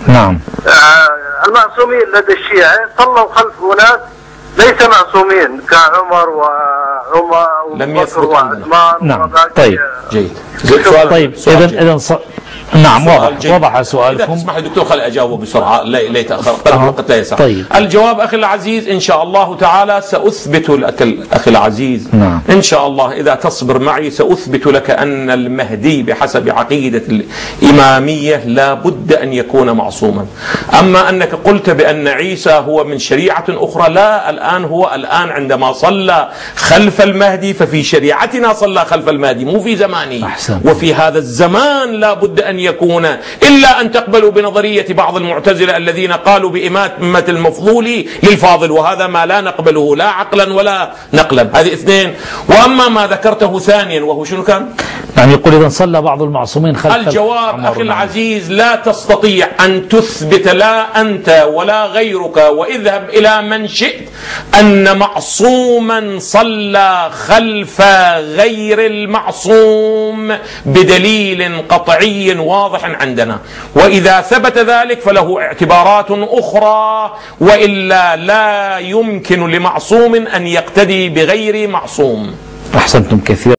نعم. المعصومين لدى الشيعة صلوا خلف أناس ليس معصومين كعمر لم وبكر يثبت وعثمان. نعم. طيب جيد. طيب إذا نعم وضح سؤالكم. إذا تسمح لي دكتور خلي أجاوب بسرعة لا يتأخر الوقت لا يسع. طيب. الجواب أخي العزيز إن شاء الله تعالى سأثبت لك أخي العزيز. نعم. إن شاء الله إذا تصبر معي سأثبت لك أن المهدي بحسب عقيدة الإمامية لا بد أن يكون معصوما. أما أنك قلت بأن عيسى هو من شريعة أخرى، لا، الآن عندما صلى خلف المهدي ففي شريعتنا صلى خلف المهدي مو في زمانه. أحسن. وفي هذا الزمان لا بد أن يكون، إلا أن تقبلوا بنظرية بعض المعتزلة الذين قالوا بإمامة المفضول للفاضل، وهذا ما لا نقبله لا عقلا ولا نقلا. هذه اثنين. وأما ما ذكرته ثانيا وهو شنو كان؟ يعني يقول إذا صلى بعض المعصومين خلف الجواب أخي العزيز لا تستطيع أن تثبت لا أنت ولا غيرك واذهب إلى من شئت أن معصوما صلى خلف غير المعصوم بدليل قطعي واضح عندنا، وإذا ثبت ذلك فله اعتبارات أخرى، وإلا لا يمكن لمعصوم أن يقتدي بغير معصوم. أحسنتم كثيرا.